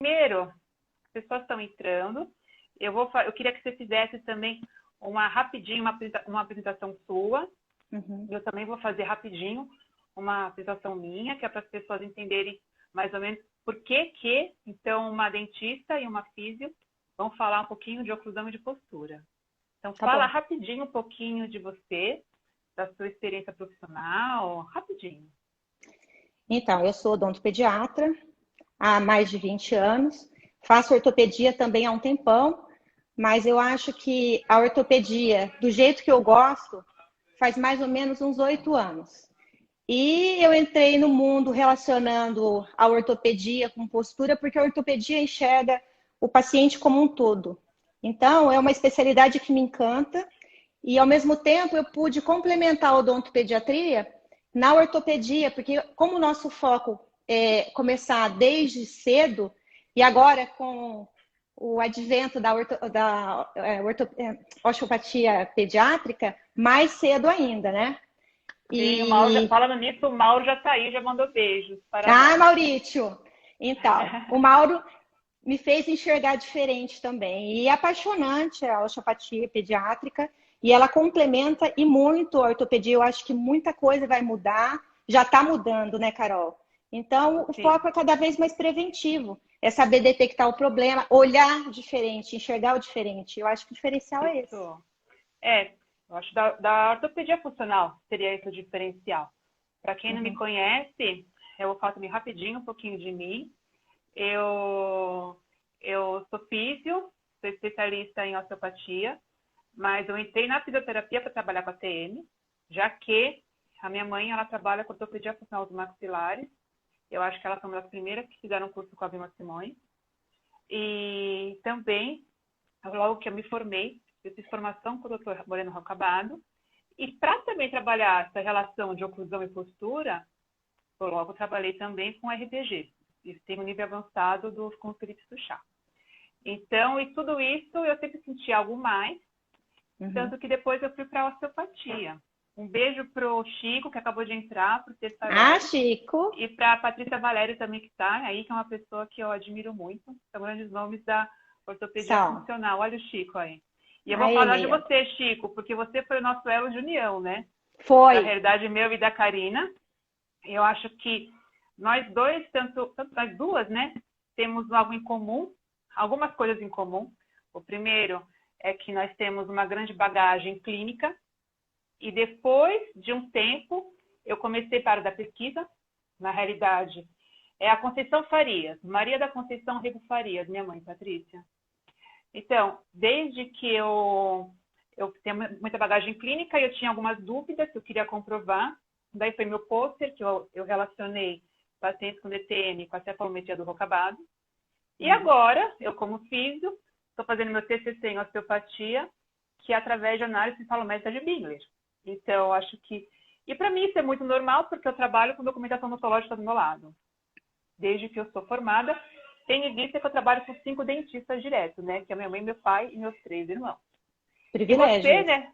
Primeiro, as pessoas estão entrando. Eu queria que você fizesse também uma apresentação sua. Eu também vou fazer rapidinho uma apresentação minha, que é para as pessoas entenderem mais ou menos por que, então, uma dentista e uma físio vão falar um pouquinho de oclusão e de postura. Então, Tá fala bom. rapidinho um pouquinho de você, da sua experiência profissional, rapidinho. Então, eu sou odontopediatra há mais de 20 anos. Faço ortopedia também há um tempão, mas eu acho que a ortopedia, do jeito que eu gosto, faz mais ou menos uns 8 anos. E eu entrei no mundo relacionando a ortopedia com postura, porque a ortopedia enxerga o paciente como um todo. Então, é uma especialidade que me encanta e, ao mesmo tempo, eu pude complementar a odontopediatria na ortopedia, porque como o nosso foco é começar desde cedo, e agora com o advento da osteopatia pediátrica, mais cedo ainda, né? Sim, o Mauro, E falando nisso, o Mauro já tá aí, já mandou beijos para ah, nós. Maurício! Então, o Mauro me fez enxergar diferente também. E é apaixonante a osteopatia pediátrica. E ela complementa e muito a ortopedia. Eu acho que muita coisa vai mudar. Já está mudando, né, Carol? Então, o Sim, foco é cada vez mais preventivo. É saber detectar o problema, olhar diferente, enxergar o diferente. Eu acho que o diferencial é esse. isso. É, eu acho da ortopedia funcional seria esse o diferencial. Para quem não me Uhum. conhece, eu vou falar também rapidinho um pouquinho de mim. Eu, eu sou físio, sou especialista em osteopatia, mas eu entrei na fisioterapia para trabalhar com a TM, já que a minha mãe ela trabalha com ortopedia funcional dos maxilares. Eu acho que ela foi uma das primeiras que fizeram um curso com a Vilma Simões. E também, logo que eu me formei, eu fiz formação com o Dr. Moreno Rocabado. E para também trabalhar essa relação de oclusão e postura, eu logo trabalhei também com RPG. E tenho um nível avançado com o Felipe Suchá. Então, e tudo isso eu sempre senti algo mais, Uhum. tanto que depois eu fui para a osteopatia. Um beijo pro Chico, que acabou de entrar, pro Ah, Testaroli, Chico! e para a Patrícia Valério também, que está aí, que é uma pessoa que eu admiro muito. São grandes nomes da ortopedia Sal. funcional. Olha o Chico aí. E eu vou A falar de ele. você, Chico, porque você foi o nosso elo de união, né? Foi. Na realidade, meu e da Karina. Eu acho que nós dois, tanto nós duas, né, temos algo em comum, algumas coisas em comum. O primeiro é que nós temos uma grande bagagem clínica e depois de um tempo eu comecei para a da pesquisa. Na realidade, é a Conceição Farias, Maria da Conceição Rego Farias, minha mãe, Patrícia. Então, desde que eu tenho muita bagagem clínica e eu tinha algumas dúvidas que eu queria comprovar. Daí foi meu pôster, que eu relacionei pacientes com DTM com a cefalometria do Rocabado. E agora, eu como físio, estou fazendo meu TCC em osteopatia, que é através de análise cefalométrica de Bingler. Então, acho que... E para mim isso é muito normal, porque eu trabalho com documentação odontológica do meu lado. Desde que eu sou formada, tenho em vista que eu trabalho com 5 dentistas direto, né? Que é minha mãe, meu pai e meus 3 irmãos. E você, Privilégios. né?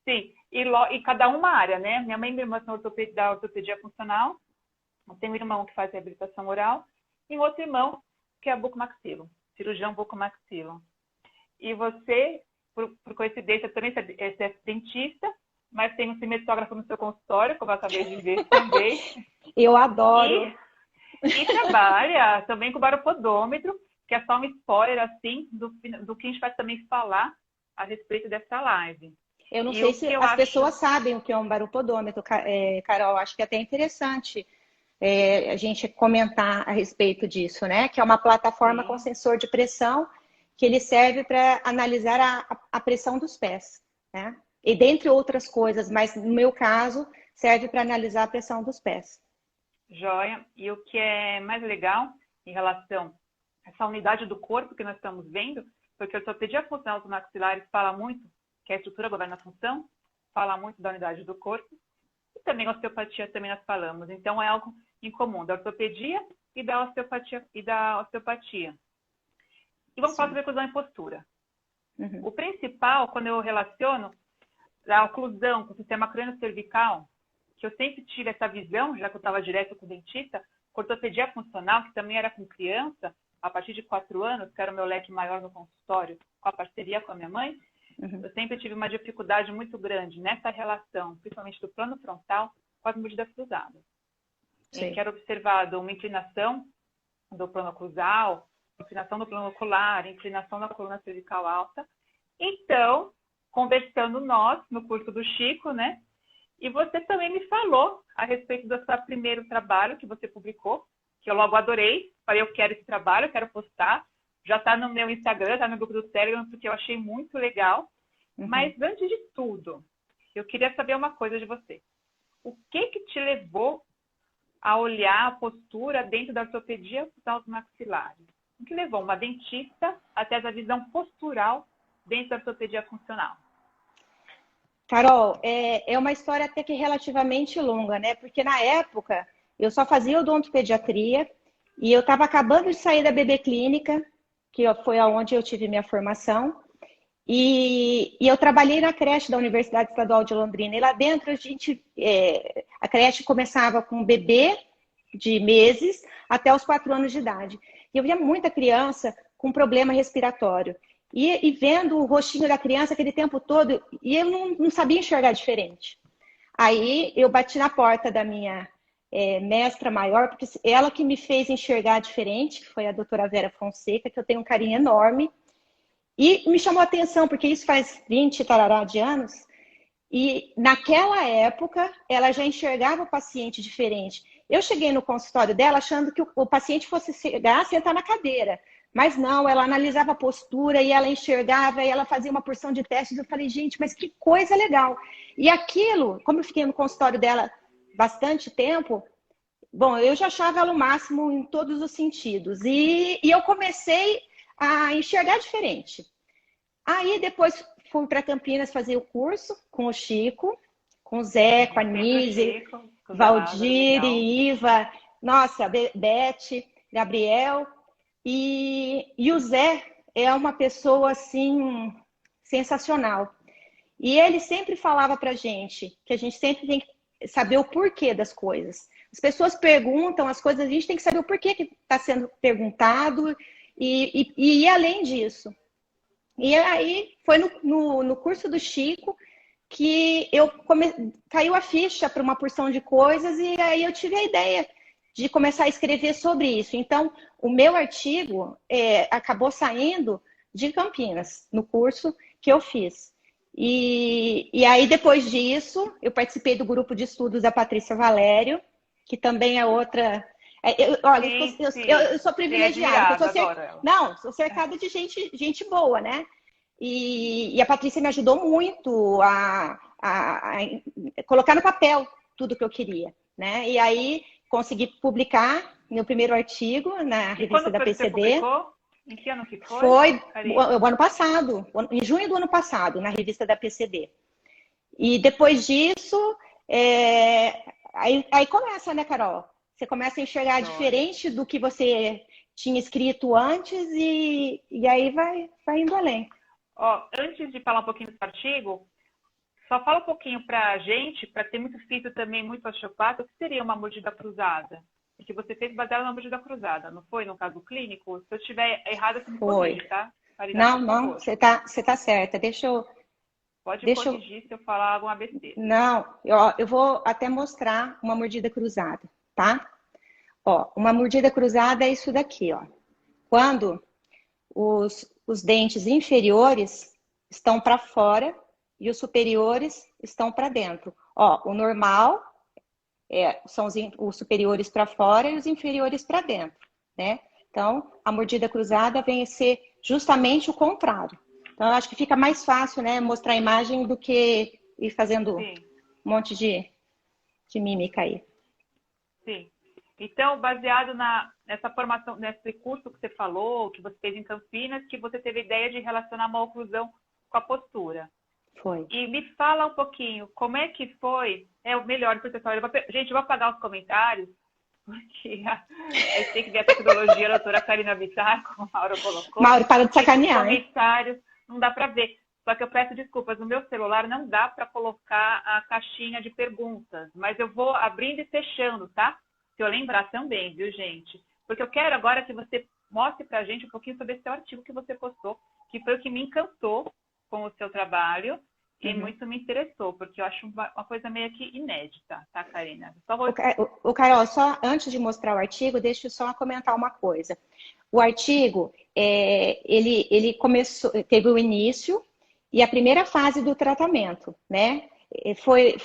Sim, e cada uma área, né? Minha mãe e minha irmã são da ortopedia funcional. Eu tenho um irmão que faz reabilitação oral e um outro irmão que é bucomaxilo, cirurgião bucomaxilo. E você, por coincidência, também é dentista, mas tem um cinematógrafo no seu consultório, como eu acabei de ver também. Eu E, adoro. e trabalha também com baropodômetro, que é só um spoiler, assim, do que a gente vai também falar a respeito dessa live. Eu não E sei o se que eu as acho... pessoas sabem o que é um baropodômetro, Carol. Acho que é até interessante a gente comentar a respeito disso, né? Que é uma plataforma com Sim, sensor de pressão que ele serve para analisar a pressão dos pés, né? E dentre outras coisas, mas no meu caso, serve para analisar a pressão dos pés. joia. E o que é mais legal em relação a essa unidade do corpo que nós estamos vendo, porque a ortopedia funcional dos maxilares fala muito que a estrutura governa a função, fala muito da unidade do corpo, e também a osteopatia também nós falamos. Então é algo em comum da ortopedia e da osteopatia. E vamos falar Sim. sobre oclusão e postura. Uhum. O principal, quando eu relaciono a oclusão com o sistema crânio-cervical, que eu sempre tive essa visão, já que eu estava direto com o dentista, com ortopedia funcional, que também era com criança, a partir de 4 anos, que era o meu leque maior no consultório, com a parceria com a minha mãe, eu sempre tive uma dificuldade muito grande nessa relação, principalmente do plano frontal, com as mordidas cruzadas. Em que era observado uma inclinação do plano cruzal, inclinação do plano ocular, inclinação da coluna cervical alta. Então, conversando nós, no curso do Chico, né? E você também me falou a respeito do seu primeiro trabalho que você publicou, que eu logo adorei. Falei, eu quero esse trabalho, eu quero postar. Já está no meu Instagram, está no grupo do Telegram, porque eu achei muito legal. Mas, antes de tudo, eu queria saber uma coisa de você. O que te levou a olhar a postura dentro da ortopedia dos maxilares? O que levou uma dentista até essa visão postural dentro da ortopedia funcional? Carol, é uma história até que relativamente longa, né? Porque na época eu só fazia odontopediatria e eu estava acabando de sair da bebê clínica, que foi onde eu tive minha formação, e eu trabalhei na creche da Universidade Estadual de Londrina. E lá dentro a creche começava com um bebê de meses até os 4 anos de idade. E eu via muita criança com problema respiratório. E vendo o rostinho da criança aquele tempo todo, e eu não sabia enxergar diferente. Aí eu bati na porta da minha mestra maior, porque ela que me fez enxergar diferente, que foi a doutora Vera Fonseca, que eu tenho um carinho enorme. E me chamou a atenção, porque isso faz 20 tarará de anos, e naquela época ela já enxergava o paciente diferente. Eu cheguei no consultório dela achando que o paciente fosse chegar, sentar na cadeira. Mas não, ela analisava a postura e ela enxergava e ela fazia uma porção de testes. Eu falei, gente, mas que coisa legal. E aquilo, como eu fiquei no consultório dela bastante tempo, bom, eu já achava ela o máximo em todos os sentidos. E eu comecei a enxergar diferente. Aí depois fui para Campinas fazer o curso com o Chico, com o Zé, com a Nise, Valdir e Iva, nossa, Beth, Gabriel. E o Zé é uma pessoa, assim, sensacional. E ele sempre falava pra gente que a gente sempre tem que saber o porquê das coisas. As pessoas perguntam as coisas, a gente tem que saber o porquê que está sendo perguntado e ir além disso. E aí foi no curso do Chico que caiu a ficha para uma porção de coisas e aí eu tive a ideia de começar a escrever sobre isso. Então, o meu artigo acabou saindo de Campinas, no curso que eu fiz. E aí, depois disso, eu participei do grupo de estudos da Patrícia Valério, que também é outra... Olha, eu sou privilegiada. Sou cercada de gente boa, né? E a Patrícia me ajudou muito a colocar no papel tudo que eu queria, né? E aí consegui publicar meu primeiro artigo na revista da PCD. Você publicou? Em que ano que foi? Foi o ano passado, em junho do ano passado, na revista da PCD. E depois disso, aí começa, né, Carol? Você começa a enxergar diferente do que você tinha escrito antes e aí vai indo além. Antes de falar um pouquinho do artigo, só fala um pouquinho para a gente, para ter muito físico também, muito osteopata, o que seria uma mordida cruzada? Porque você fez baseado na mordida cruzada, não foi? No caso clínico? Se eu estiver errada, você me corrige, tá? Não, você tá certa. Pode corrigir se eu falar alguma besteira. Não, eu vou até mostrar uma mordida cruzada, tá? Uma mordida cruzada é isso daqui, ó. Quando os dentes inferiores estão para fora e os superiores estão para dentro. O normal são os superiores para fora e os inferiores para dentro, né? Então, a mordida cruzada vem a ser justamente o contrário. Então, eu acho que fica mais fácil, né, mostrar a imagem do que ir fazendo um monte de mímica aí. Sim. Então, baseado nessa formação, nesse curso que você falou, que você fez em Campinas, que você teve a ideia de relacionar uma oclusão com a postura. Foi. E me fala um pouquinho, como é que foi? O melhor, pessoal. Gente, eu vou apagar os comentários, porque eu sei que ver a tecnologia, a doutora Karina Bittar, como a Mauro colocou. Mauro, para de sacanear. Os comentários não dá para ver. Só que eu peço desculpas, no meu celular não dá para colocar a caixinha de perguntas, mas eu vou abrindo e fechando, tá? Se eu lembrar também, viu, gente? Porque eu quero agora que você mostre pra gente um pouquinho sobre esse artigo que você postou, que foi o que me encantou com o seu trabalho e muito me interessou, porque eu acho uma coisa meio que inédita, tá, Karina? Só vou... Carol, só antes de mostrar o artigo, deixa eu só comentar uma coisa. O artigo, ele começou, teve o início e a primeira fase do tratamento, né? Foi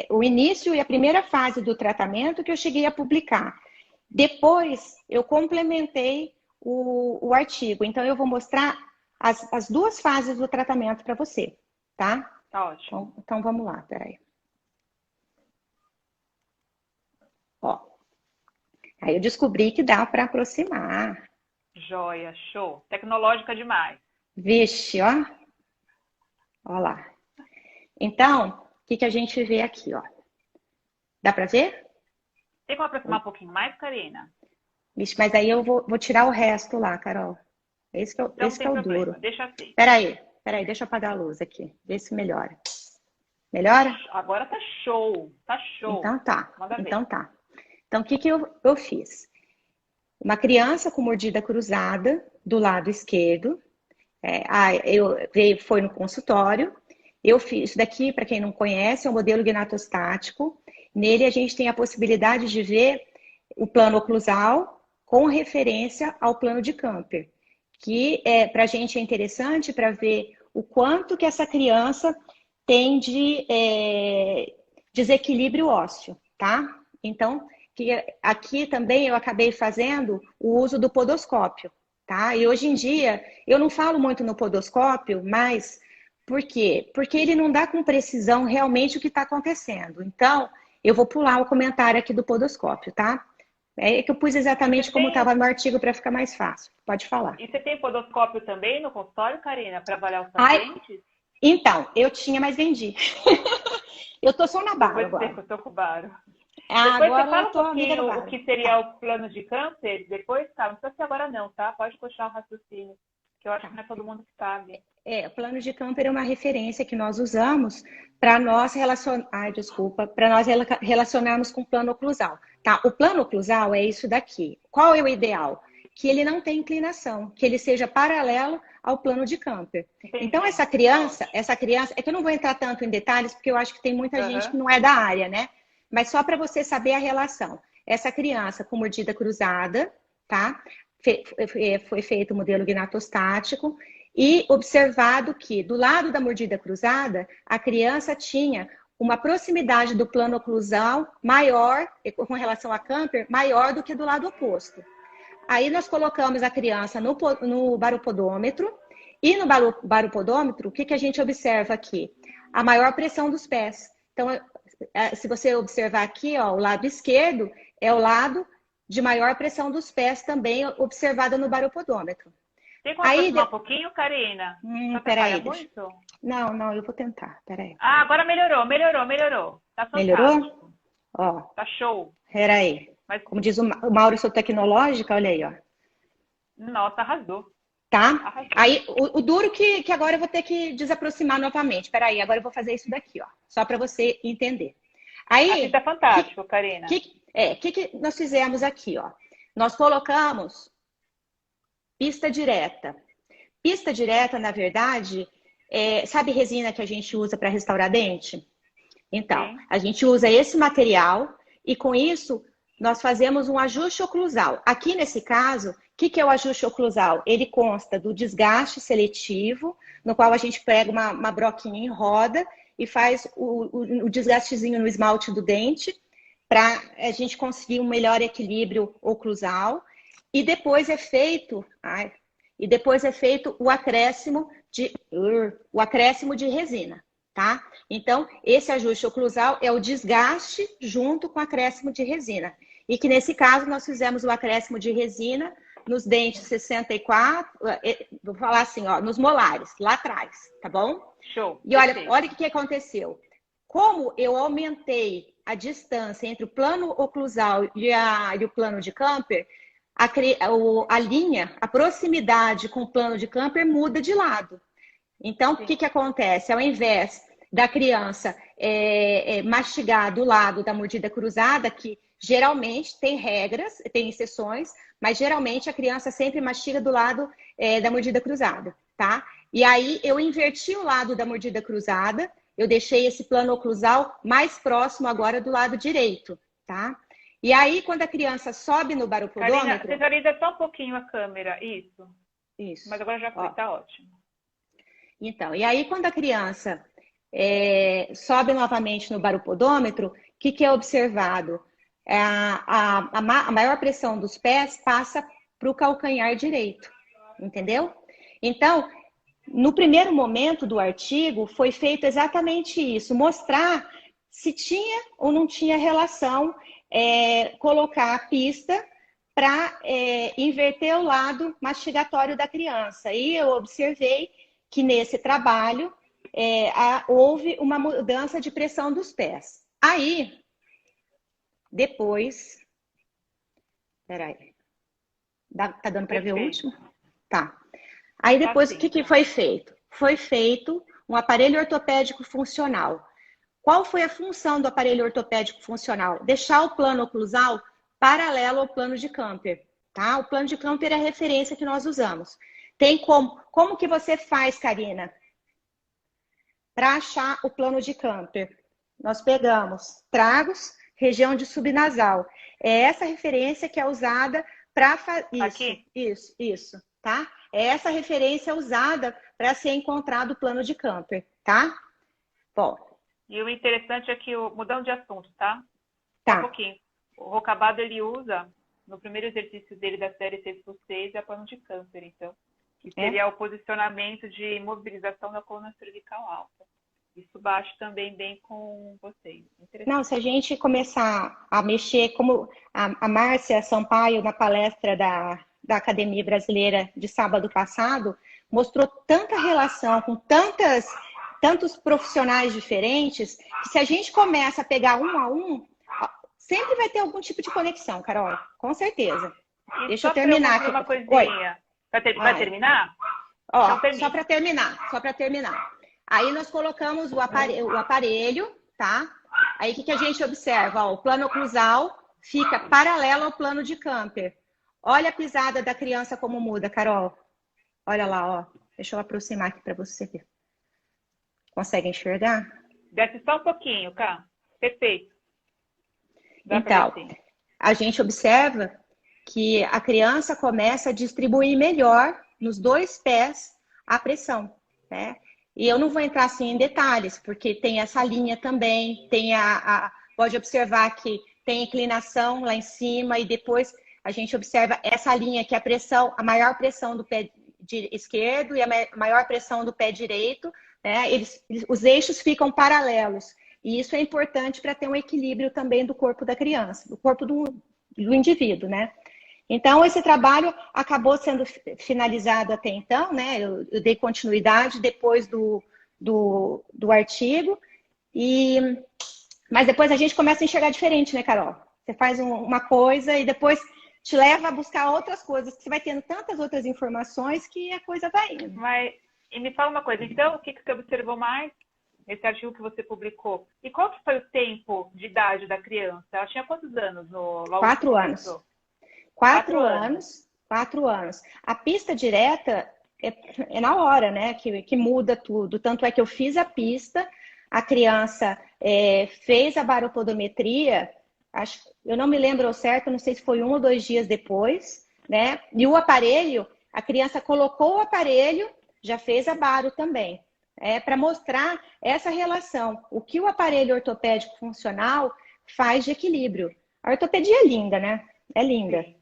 o início e a primeira fase do tratamento que eu cheguei a publicar. Depois, eu complementei o artigo. Então, eu vou mostrar as duas fases do tratamento para você, tá? Tá ótimo. Então, vamos lá, peraí. Ó, aí eu descobri que dá para aproximar. Joia, show. Tecnológica demais. Vixe, ó. Ó lá. Então, o que a gente vê aqui, ó? Dá para ver? Tem como aproximar um pouquinho mais, Karina? Vixe, mas aí eu vou tirar o resto lá, Carol. Esse que é o duro. Deixa assim. Peraí, deixa eu apagar a luz aqui. Vê se melhora. Melhora? Agora tá show. Tá show. Então tá. Então tá. Então, o que eu fiz? Uma criança com mordida cruzada do lado esquerdo. Foi no consultório. Eu fiz isso daqui, para quem não conhece, é um modelo gnatostático. Nele a gente tem a possibilidade de ver o plano oclusal com referência ao plano de Camper, que para a gente é interessante para ver o quanto que essa criança tem de desequilíbrio ósseo, tá? Então, aqui também eu acabei fazendo o uso do podoscópio, tá? E hoje em dia, eu não falo muito no podoscópio, mas por quê? Porque ele não dá com precisão realmente o que está acontecendo. Então, eu vou pular o comentário aqui do podoscópio, tá? É que eu pus exatamente como estava no artigo para ficar mais fácil. Pode falar. E você tem podoscópio também no consultório, Karina, para avaliar os pacientes? Então, eu tinha, mas vendi. Eu tô só na barra agora. Eu tô com o baro. Depois você fala um pouquinho o que seria o plano de câncer, depois, tá? Não precisa ser agora não, tá? Pode puxar o raciocínio, que eu acho que não é todo mundo que sabe. O plano de Camper é uma referência que nós usamos para nós relacionarmos com o plano oclusal, tá? O plano oclusal é isso daqui. Qual é o ideal? Que ele não tenha inclinação, que ele seja paralelo ao plano de Camper. Entendi. Então, essa criança, é que eu não vou entrar tanto em detalhes, porque eu acho que tem muita gente que não é da área, né? Mas só para você saber a relação. Essa criança com mordida cruzada, tá? Foi feito o modelo gnatostático e observado que do lado da mordida cruzada, a criança tinha uma proximidade do plano oclusal maior, com relação a Camper, maior do que do lado oposto. Aí nós colocamos a criança no baropodômetro, e no baropodômetro, o que a gente observa aqui? A maior pressão dos pés. Então, se você observar aqui, ó, o lado esquerdo é o lado de maior pressão dos pés, também observada no baropodômetro. Tem como aproximar um pouquinho, Karina? Peraí. Muito? Não, eu vou tentar, peraí. Ah, agora melhorou. Tá fantástico. Melhorou? Ó. Tá show. Peraí. Mas, como diz o Mauro, eu sou tecnológica, olha aí, ó. Nossa, arrasou. Tá? Arrasou. Aí, o duro que agora eu vou ter que desaproximar novamente. Peraí, agora eu vou fazer isso daqui, ó. Só para você entender. Aí, isso é fantástico, Karina. O que nós fizemos aqui, ó? Nós colocamos pista direta. Pista direta, na verdade, sabe resina que a gente usa para restaurar dente? Então, a gente usa esse material e com isso nós fazemos um ajuste oclusal. Aqui nesse caso, o que é o ajuste oclusal? Ele consta do desgaste seletivo, no qual a gente pega uma broquinha em roda e faz o desgastezinho no esmalte do dente para a gente conseguir um melhor equilíbrio oclusal. E depois é feito o acréscimo de resina, tá? Então, esse ajuste oclusal é o desgaste junto com o acréscimo de resina. E que nesse caso nós fizemos o acréscimo de resina nos dentes 64, vou falar assim, ó, nos molares, lá atrás, tá bom? Show. E olha o que aconteceu. Como eu aumentei a distância entre o plano oclusal e o plano de Camper, a linha, a proximidade com o plano de Camper muda de lado. Então, o que acontece? Ao invés da criança mastigar do lado da mordida cruzada, que Geralmente, tem regras, tem exceções, mas geralmente a criança sempre mastiga do lado da mordida cruzada, tá? E aí eu inverti o lado da mordida cruzada, eu deixei esse plano oclusal mais próximo agora do lado direito, tá? E aí, quando a criança sobe no Karina, baropodômetro... visualiza só um pouquinho a câmera, isso. Isso. Mas agora já foi, Ó. tá ótimo. Então, e aí quando a criança sobe novamente no baropodômetro, o que é observado? A maior pressão dos pés passa para o calcanhar direito, entendeu? Então, no primeiro momento do artigo, foi feito exatamente isso, mostrar se tinha ou não tinha relação, colocar a pista para inverter o lado mastigatório da criança. E eu observei que nesse trabalho houve uma mudança de pressão dos pés. Aí, depois... Peraí. Tá dando para ver o último? Tá. Aí depois, o que foi feito? Foi feito um aparelho ortopédico funcional. Qual foi a função do aparelho ortopédico funcional? Deixar o plano oclusal paralelo ao plano de Camper, tá? O plano de Camper é a referência que nós usamos. Tem como que você faz, Karina, para achar o plano de Camper? Nós pegamos tragos, região de subnasal. É essa referência que é usada para fazer isso, tá? É essa referência usada para ser encontrado o plano de Camper, tá? Bom. E o interessante é que, mudando de assunto, tá? Tá. Um pouquinho. O Rocabado, ele usa, no primeiro exercício dele da série 6x6, é a plano de Camper, então. Que seria o posicionamento de mobilização da coluna cervical alta. Isso bate também bem com vocês. Não, se a gente começar a mexer, como a Márcia Sampaio, na palestra da Academia Brasileira de sábado passado, mostrou tanta relação com tantos profissionais diferentes, que se a gente começa a pegar um a um, sempre vai ter algum tipo de conexão, Carol, com certeza. E deixa eu terminar aqui. Uma coisinha. Vai terminar? Ó, então, só para terminar. Aí nós colocamos o aparelho, tá? Aí o que a gente observa? Ó, o plano oclusal fica paralelo ao plano de Camper. Olha a pisada da criança como muda, Carol. Olha lá, ó. Deixa eu aproximar aqui para você ver. Consegue enxergar? Desce só um pouquinho, Cá. Perfeito. Então, a gente observa que a criança começa a distribuir melhor nos dois pés a pressão, né? E eu não vou entrar assim em detalhes, porque tem essa linha também, pode observar que tem inclinação lá em cima e depois a gente observa essa linha que é a maior pressão do pé esquerdo e a maior pressão do pé direito, né? Os eixos ficam paralelos. E isso é importante para ter um equilíbrio também do corpo da criança, do corpo do indivíduo, né? Então, esse trabalho acabou sendo finalizado até então, né? Eu dei continuidade depois do artigo, mas depois a gente começa a enxergar diferente, né, Carol? Você faz uma coisa e depois te leva a buscar outras coisas, que você vai tendo tantas outras informações que a coisa vai indo. E me fala uma coisa, então, o que você observou mais nesse artigo que você publicou? E qual que foi o tempo de idade da criança? Ela tinha quantos anos? 4 anos. 4 anos. A pista direta é na hora, né? Que muda tudo. Tanto é que eu fiz a pista, a criança fez a baropodometria, eu não me lembro ao certo, não sei se foi 1 ou 2 dias depois, né? E o aparelho, a criança colocou o aparelho, já fez a baro também. Para mostrar essa relação. O que o aparelho ortopédico funcional faz de equilíbrio. A ortopedia é linda, né? É linda. Sim.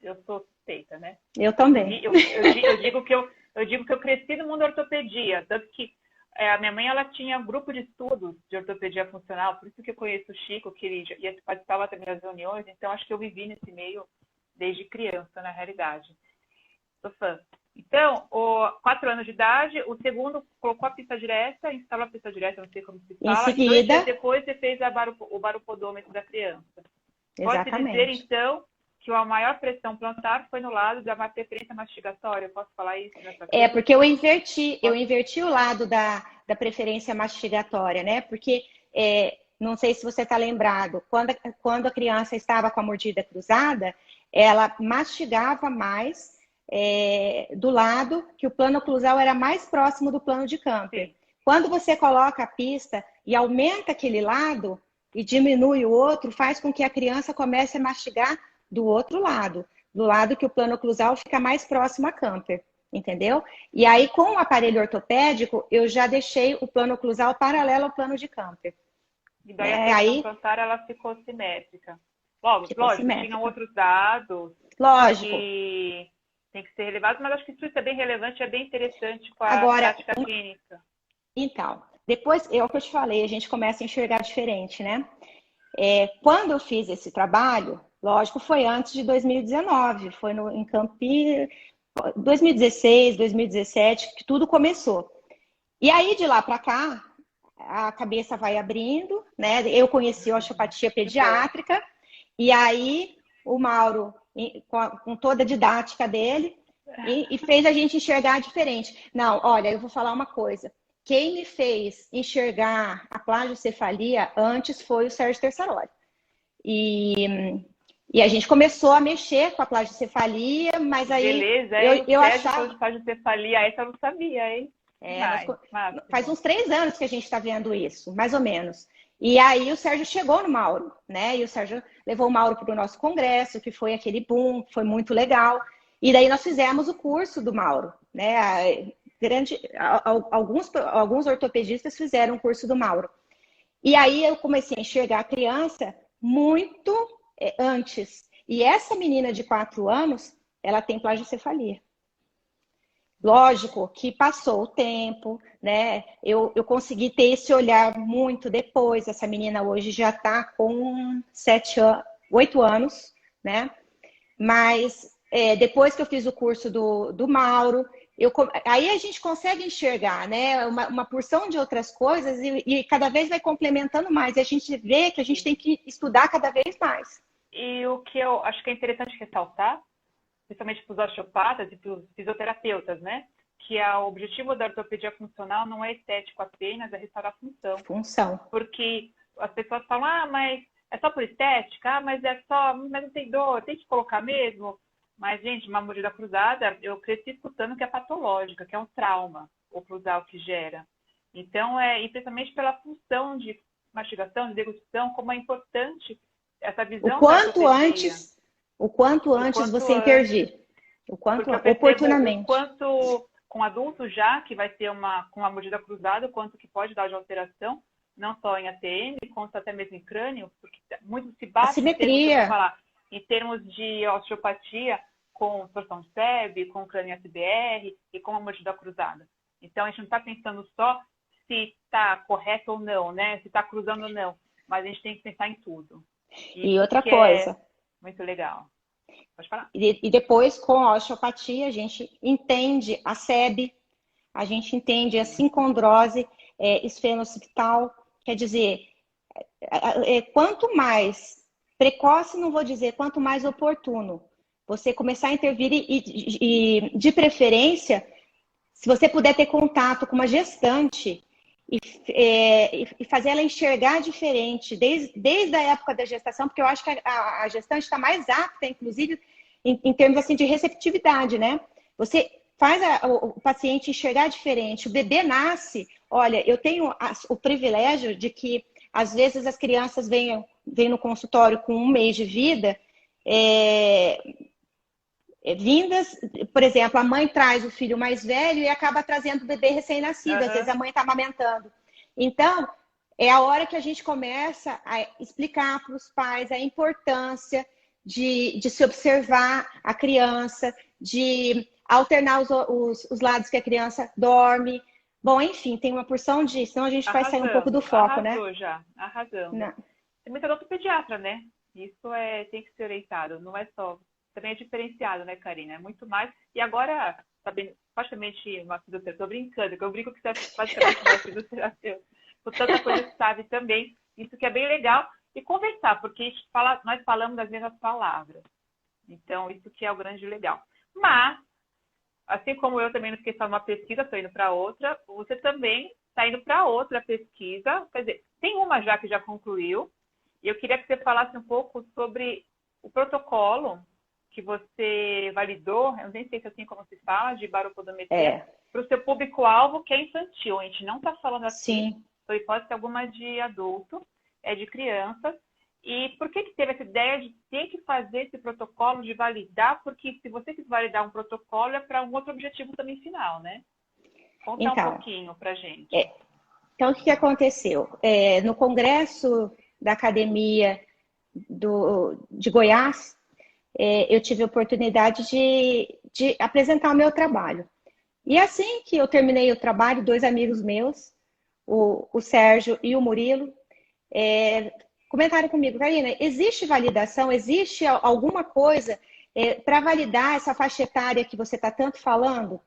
Eu sou suspeita, né? Eu também. Eu digo que eu cresci no mundo da ortopedia, tanto que a minha mãe ela tinha um grupo de estudos de ortopedia funcional, por isso que eu conheço o Chico, que ele participava também das reuniões, então acho que eu vivi nesse meio desde criança, na realidade. Sou fã. Então, 4 anos de idade, o segundo colocou a pista direta, instalou a pista direta, não sei como se fala, em seguida, e 2 dias depois você fez o baropodômetro da criança. Exatamente. Pode dizer, então, que a maior pressão plantar foi no lado da preferência mastigatória. Eu posso falar isso nessa coisa? Porque eu inverti o lado da preferência mastigatória, né? Porque não sei se você está lembrado, quando a criança estava com a mordida cruzada, ela mastigava mais do lado que o plano oclusal era mais próximo do plano de Camper. Sim. Quando você coloca a pista e aumenta aquele lado e diminui o outro, faz com que a criança comece a mastigar do outro lado, do lado que o plano oclusal fica mais próximo a Camper, entendeu? E aí, com o aparelho ortopédico, eu já deixei o plano oclusal paralelo ao plano de Camper. E daí a tensão plantar, ela ficou simétrica. Lógico, tinham outros dados que tem que ser relevados, mas acho que isso é bem relevante, é bem interessante com a prática clínica. Então, depois, é o que eu te falei, a gente começa a enxergar diferente, né? Quando eu fiz esse trabalho, lógico, foi antes de 2019, foi em Campinas, 2016, 2017, que tudo começou. E aí, de lá para cá, a cabeça vai abrindo, né? Eu conheci a osteopatia pediátrica, e aí o Mauro, com toda a didática dele, e fez a gente enxergar diferente. Não, olha, eu vou falar uma coisa. Quem me fez enxergar a plagiocefalia antes foi o Sérgio Terçaroli. E a gente começou a mexer com a plagiocefalia, mas aí... Beleza, eu achava... de plagiocefalia, essa eu não sabia, hein? Faz uns 3 anos que a gente está vendo isso, mais ou menos. E aí o Sérgio chegou no Mauro, né? E o Sérgio levou o Mauro para o nosso congresso, que foi aquele boom, foi muito legal. E daí nós fizemos o curso do Mauro, né? Alguns ortopedistas fizeram o curso do Mauro. E aí eu comecei a enxergar a criança muito antes. E essa menina de 4 anos, ela tem plagiocefalia. Lógico que passou o tempo, né? Eu consegui ter esse olhar muito depois. Essa menina hoje já está com 8 anos, né? Mas depois que eu fiz o curso do Mauro, aí a gente consegue enxergar, né? Uma porção de outras coisas e cada vez vai complementando mais. E a gente vê que a gente tem que estudar cada vez mais. E o que eu acho que é interessante ressaltar, principalmente para os osteopatas e para os fisioterapeutas, né? Que o objetivo da ortopedia funcional não é estético apenas, é restaurar a função. Porque as pessoas falam, mas é só por estética? Mas não tem dor, tem que colocar mesmo? Mas, gente, uma mordida cruzada, eu cresci escutando que é patológica, que é um trauma oclusal que gera. Então, e principalmente pela função de mastigação, de degustação, como é importante essa visão o quanto antes você intervir. Oportunamente. O quanto com adultos já, que vai ter com uma mordida cruzada, o quanto que pode dar de alteração, não só em ATM, quanto até mesmo em crânio, porque muito se bate em termos de osteopatia com torção de SEB, com crânio SBR e com a mordida cruzada. Então, a gente não está pensando só se está correto ou não, né? Se está cruzando ou não, mas a gente tem que pensar em tudo. E outra coisa. Muito legal. Pode falar. E depois, com a osteopatia, a gente entende a SEB, a gente entende a sincondrose esfenocipital. Quer dizer, quanto mais precoce, não vou dizer, quanto mais oportuno você começar a intervir e de preferência, se você puder ter contato com uma gestante e fazer ela enxergar diferente, desde a época da gestação, porque eu acho que a gestante está mais apta, inclusive, em termos assim, de receptividade, né? Você faz o paciente enxergar diferente. O bebê nasce, olha, eu tenho o privilégio de que, às vezes, as crianças vêm no consultório com 1 mês de vida, vindas, por exemplo, a mãe traz o filho mais velho e acaba trazendo o bebê recém-nascido. Às vezes a mãe está amamentando. Então, é a hora que a gente começa a explicar para os pais a importância de se observar a criança, de alternar os lados que a criança dorme. Bom, enfim, tem uma porção disso, senão a gente vai sair um pouco do foco, né? Arrasando. Tem muita odontopediatra, né? Isso tem que ser orientado, não é só... Também é diferenciado, né, Karina? É muito mais. E agora, praticamente uma fisioterapeuta, estou brincando, que eu brinco que você é praticamente uma fisioterapeuta. Com tanta coisa que sabe também. Isso que é bem legal. E conversar, porque nós falamos as mesmas palavras. Então, isso que é o grande legal. Mas, assim como eu também não fiquei só numa pesquisa, estou indo para outra, você também está indo para outra pesquisa, quer dizer, tem uma já que já concluiu, e eu queria que você falasse um pouco sobre o protocolo que você validou, eu nem sei se é assim como se fala, de baropodometria, para o seu público-alvo, que é infantil. A gente não está falando aqui, Sim. sobre hipótese alguma de adulto, é de crianças. E por que teve essa ideia de ter que fazer esse protocolo, de validar? Porque se você quis validar um protocolo, é para um outro objetivo também final, né? Conta um pouquinho para a gente. Então, o que aconteceu? No congresso da Academia de Goiás, eu tive a oportunidade de apresentar o meu trabalho. E assim que eu terminei o trabalho, dois amigos meus, o Sérgio e o Murilo, comentaram comigo: Karina, existe validação, existe alguma coisa para validar essa faixa etária que você está tanto falando?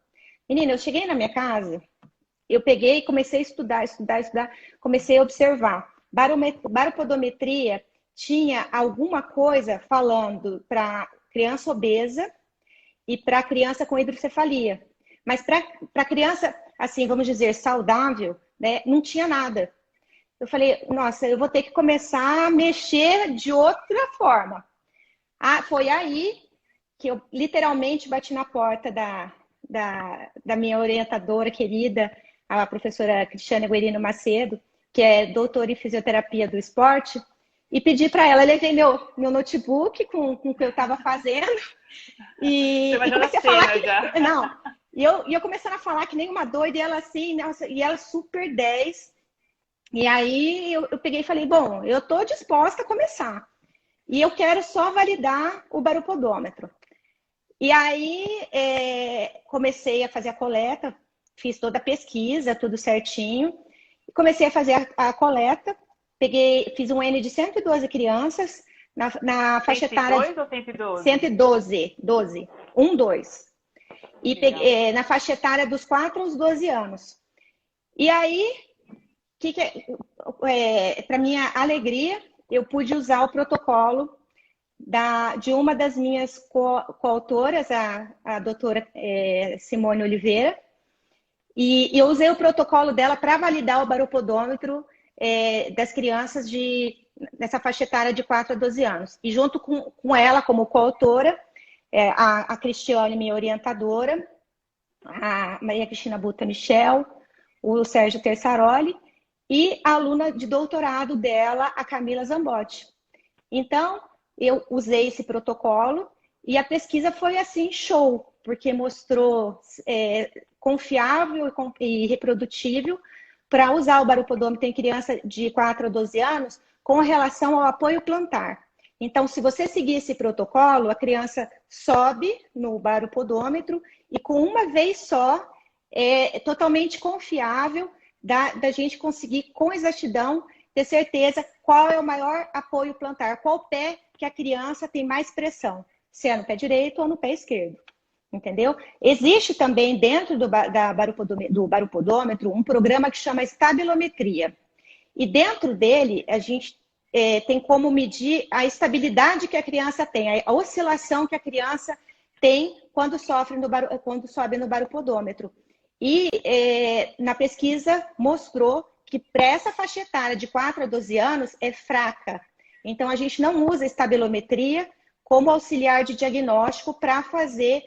Menina, eu cheguei na minha casa, eu peguei e comecei a estudar, comecei a observar. Baropodometria tinha alguma coisa falando para criança obesa e para criança com hidrocefalia. Mas para criança, assim, vamos dizer, saudável, né, não tinha nada. Eu falei, nossa, eu vou ter que começar a mexer de outra forma. Foi aí que eu literalmente bati na porta da minha orientadora querida, a professora Cristiane Guerino Macedo, que é doutora em fisioterapia do esporte, e pedi para ela, levei meu notebook com o que eu estava fazendo e comecei a falar já. Não, e eu começando a falar que nem uma doida, e ela assim, nossa, e ela super 10. E aí eu peguei e falei, bom, eu estou disposta a começar. E eu quero só validar o baropodômetro. E aí comecei a fazer a coleta, fiz toda a pesquisa, tudo certinho. Comecei a fazer a coleta, fiz um N de 112 crianças na faixa etária. 102 ou 112? 112, 12, 2. E peguei na faixa etária dos 4 aos 12 anos. E aí, para minha alegria, eu pude usar o protocolo de uma das minhas coautoras, a doutora Simone Oliveira, e eu usei o protocolo dela para validar o baropodômetro das crianças nessa faixa etária de 4 a 12 anos. E junto com ela, como coautora, a Cristiane, minha orientadora, a Maria Cristina Buta Michel, o Sérgio Tersaroli e a aluna de doutorado dela, a Camila Zambotti. Então, eu usei esse protocolo e a pesquisa foi assim, show, porque mostrou confiável e reprodutível para usar o baropodômetro em criança de 4 a 12 anos com relação ao apoio plantar. Então, se você seguir esse protocolo, a criança sobe no baropodômetro e com uma vez só é totalmente confiável da gente conseguir com exatidão ter certeza qual é o maior apoio plantar, qual pé que a criança tem mais pressão, se é no pé direito ou no pé esquerdo. Entendeu? Existe também dentro do baropodômetro um programa que chama estabilometria. E dentro dele, a gente tem como medir a estabilidade que a criança tem, a oscilação que a criança tem quando sobe no baropodômetro. E na pesquisa mostrou que para essa faixa etária de 4 a 12 anos é fraca. Então, a gente não usa estabilometria como auxiliar de diagnóstico para fazer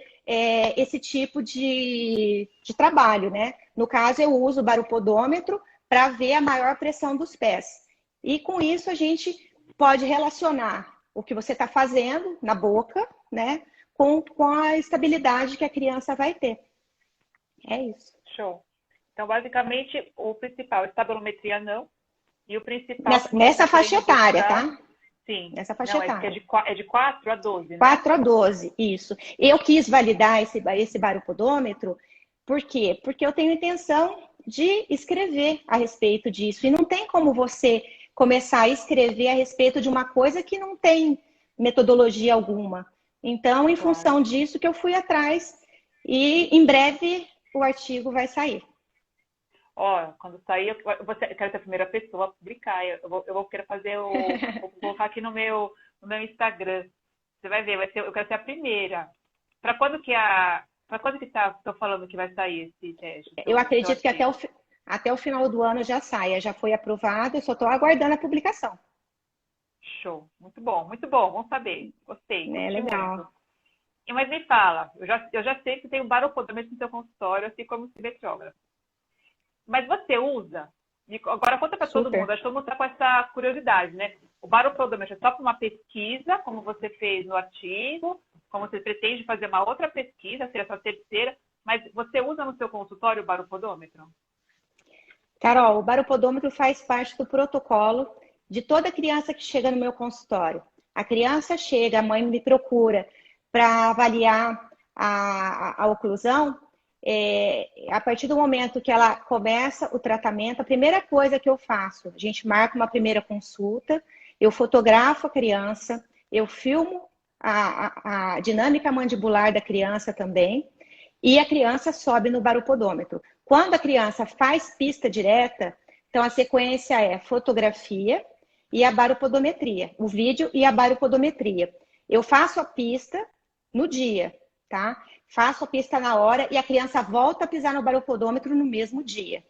esse tipo de trabalho, né? No caso, eu uso o baropodômetro para ver a maior pressão dos pés. E com isso, a gente pode relacionar o que você está fazendo na boca, né? Com a estabilidade que a criança vai ter. É isso. Show. Então, basicamente, o principal, estabilometria não. E o principal... Nessa faixa etária, tá? Sim. Nessa faixa etária. É de 4 a 12, né? 4 a 12, isso. Eu quis validar esse baropodômetro, por quê? Porque eu tenho intenção de escrever a respeito disso. E não tem como você começar a escrever a respeito de uma coisa que não tem metodologia alguma. Então, em função disso que eu fui atrás, e em breve o artigo vai sair. Quando sair, eu quero ser a primeira pessoa a publicar. Eu vou querer fazer vou colocar aqui no meu Instagram. Você vai ver, eu quero ser a primeira. Para quando que estou falando que vai sair esse teste? Eu acredito que até o final do ano já saia. Já foi aprovado, eu só estou aguardando a publicação. Show. Muito bom. Vamos saber. Gostei, É curti muito. legal. Mas me fala, eu já sei que tem um baropodômetro no seu consultório, assim como o cibetriógrafo. Mas você usa? Agora conta para todo mundo, Super. acho que todo mundo está com essa curiosidade, né? O baropodômetro é só para uma pesquisa, como você fez no artigo, como você pretende fazer uma outra pesquisa, seria a sua terceira, mas você usa no seu consultório o baropodômetro? Carol, o baropodômetro faz parte do protocolo de toda criança que chega no meu consultório. A criança chega, a mãe me procura para avaliar a oclusão. A partir do momento que ela começa o tratamento, a primeira coisa que eu faço, a gente marca uma primeira consulta, eu fotografo a criança, eu filmo a dinâmica mandibular da criança também, e a criança sobe no baropodômetro. Quando a criança faz pista direta, então a sequência é fotografia e a baropodometria, o vídeo e a baropodometria. Eu faço a pista no dia, tá? Faço a pista na hora e a criança volta a pisar no baropodômetro no mesmo dia.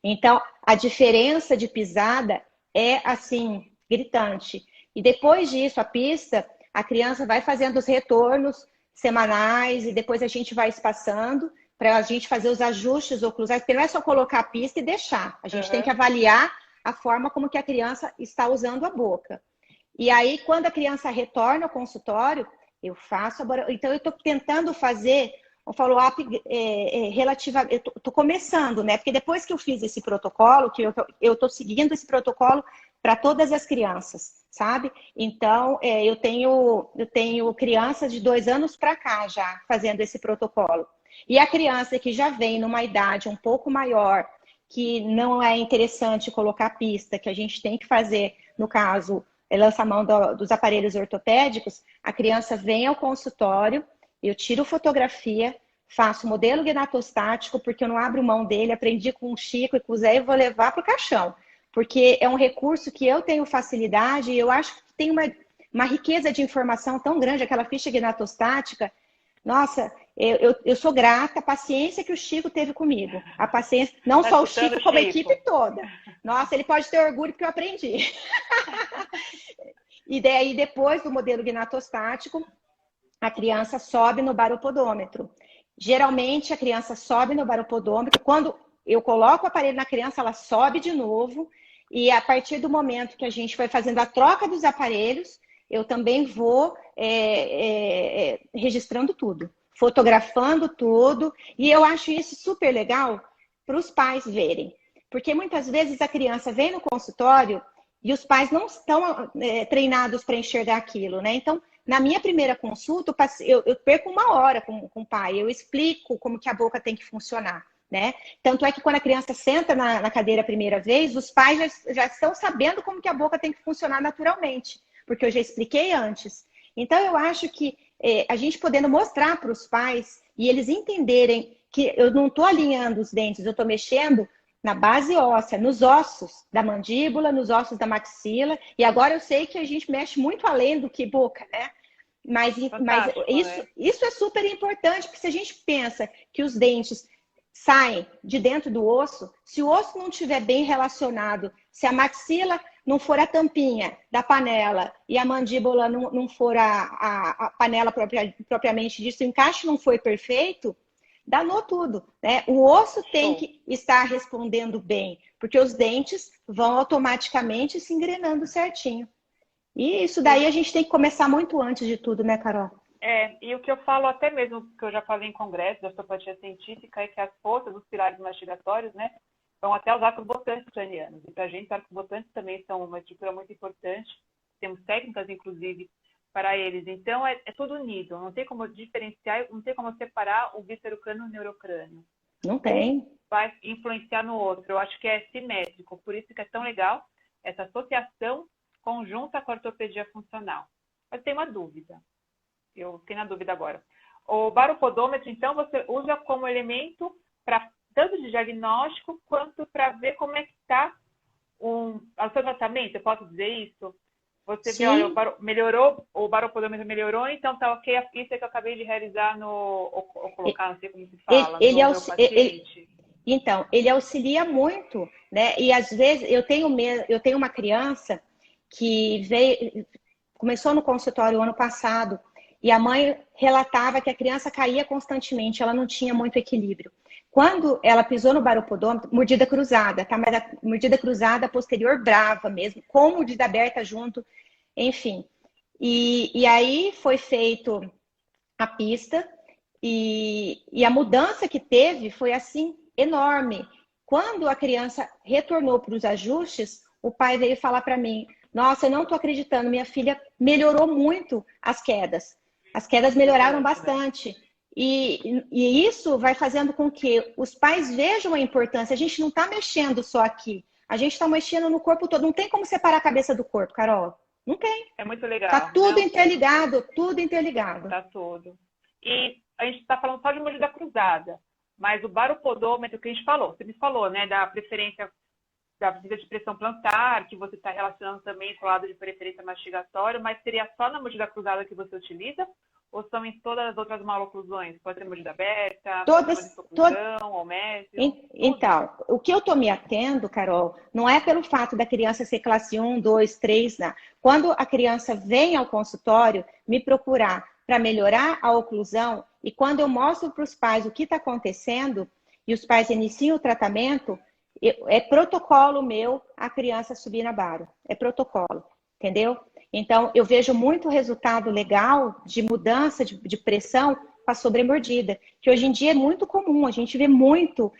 Então, a diferença de pisada é, assim, gritante. E depois disso, a pista, a criança vai fazendo os retornos semanais e depois a gente vai espaçando para a gente fazer os ajustes oclusais, porque não é só colocar a pista e deixar. A gente tem que avaliar a forma como que a criança está usando a boca. E aí, quando a criança retorna ao consultório, eu faço agora. Então, eu estou tentando fazer um follow-up relativo. Eu estou começando, né? Porque depois que eu fiz esse protocolo, que eu estou seguindo esse protocolo para todas as crianças, sabe? Então, eu tenho crianças de 2 anos para cá já fazendo esse protocolo. E a criança que já vem numa idade um pouco maior, que não é interessante colocar pista, que a gente tem que fazer, no caso, lança-mão dos aparelhos ortopédicos, a criança vem ao consultório, eu tiro fotografia, faço modelo gnatostático, porque eu não abro mão dele, aprendi com o Chico e com o Zé e vou levar para o caixão. Porque é um recurso que eu tenho facilidade e eu acho que tem uma riqueza de informação tão grande, aquela ficha gnatostática. Nossa, eu sou grata, a paciência que o Chico teve comigo. A paciência, não só o Chico, como a equipe toda. Nossa, ele pode ter orgulho porque eu aprendi. E daí, depois do modelo gnatostático, a criança sobe no baropodômetro. Geralmente, a criança sobe no baropodômetro. Quando eu coloco o aparelho na criança, ela sobe de novo. E a partir do momento que a gente vai fazendo a troca dos aparelhos, eu também vou registrando tudo, fotografando tudo. E eu acho isso super legal para os pais verem. Porque muitas vezes a criança vem no consultório e os pais não estão treinados para enxergar aquilo, né? Então, na minha primeira consulta, eu perco 1 hora com o pai. Eu explico como que a boca tem que funcionar, né? Tanto é que quando a criança senta na cadeira a primeira vez, os pais já estão sabendo como que a boca tem que funcionar naturalmente, porque eu já expliquei antes. Então, eu acho que a gente podendo mostrar para os pais e eles entenderem que eu não estou alinhando os dentes, eu estou mexendo na base óssea, nos ossos da mandíbula, nos ossos da maxila. E agora eu sei que a gente mexe muito além do que boca, né? Mas isso é super importante, porque se a gente pensa que os dentes saem de dentro do osso, se o osso não estiver bem relacionado, se a maxila não for a tampinha da panela e a mandíbula não for a panela propriamente disso, o encaixe não foi perfeito, danou tudo, né? O osso tem que estar respondendo bem, porque os dentes vão automaticamente se engrenando certinho. E isso daí a gente tem que começar muito antes de tudo, né, Carol? E o que eu falo até mesmo, que eu já falei em congresso de osteopatia científica, é que as forças dos pilares mastigatórios, né, vão até os arcobotantes cranianos. E para a gente, os arcobotantes também são uma estrutura muito importante. Temos técnicas, inclusive, para eles. Então, é tudo unido. Não tem como diferenciar, não tem como separar o víscero-crânio e o neurocrânio. Não tem. Um vai influenciar no outro. Eu acho que é simétrico. Por isso que é tão legal essa associação conjunta com a ortopedia funcional. Mas tem uma dúvida. Eu fiquei na dúvida agora. O baropodômetro, então, você usa como elemento para tanto de diagnóstico quanto para ver como é que está o seu tratamento. Eu posso dizer isso? Você vê, olha, melhorou, o baropodômetro melhorou, então tá ok a pista que eu acabei de realizar ou colocar, não sei como se fala, no meu paciente. Então, ele auxilia muito, né? E às vezes eu tenho uma criança que começou no consultório ano passado e a mãe relatava que a criança caía constantemente, ela não tinha muito equilíbrio. Quando ela pisou no baropodômetro, mordida cruzada, tá? Mas a mordida cruzada posterior brava mesmo, com mordida aberta junto, enfim. E aí foi feito a pista e a mudança que teve foi assim enorme. Quando a criança retornou para os ajustes, o pai veio falar para mim: Nossa, eu não estou acreditando, minha filha melhorou muito as quedas. As quedas melhoraram bastante. E isso vai fazendo com que os pais vejam a importância. A gente não está mexendo só aqui, a gente está mexendo no corpo todo. Não tem como separar a cabeça do corpo, Carol. Não tem. É muito legal. Tá tudo interligado, tudo interligado. Tá tudo. E a gente está falando só de mordida cruzada, mas o baropodômetro que a gente falou, você me falou, né, da preferência da medida de pressão plantar, que você está relacionando também com o lado de preferência mastigatória, mas seria só na mordida cruzada que você utiliza? Ou são em todas as outras maloclusões? Pode ter mordida aberta, todas, ou médio? Então, o que eu estou me atendo, Carol, não é pelo fato da criança ser classe 1, 2, 3, não. Quando a criança vem ao consultório me procurar para melhorar a oclusão, e quando eu mostro para os pais o que está acontecendo, e os pais iniciam o tratamento, é protocolo meu a criança subir na baro. É protocolo, entendeu? Então, eu vejo muito resultado legal de mudança de pressão com a sobremordida, que hoje em dia é muito comum, a gente vê muito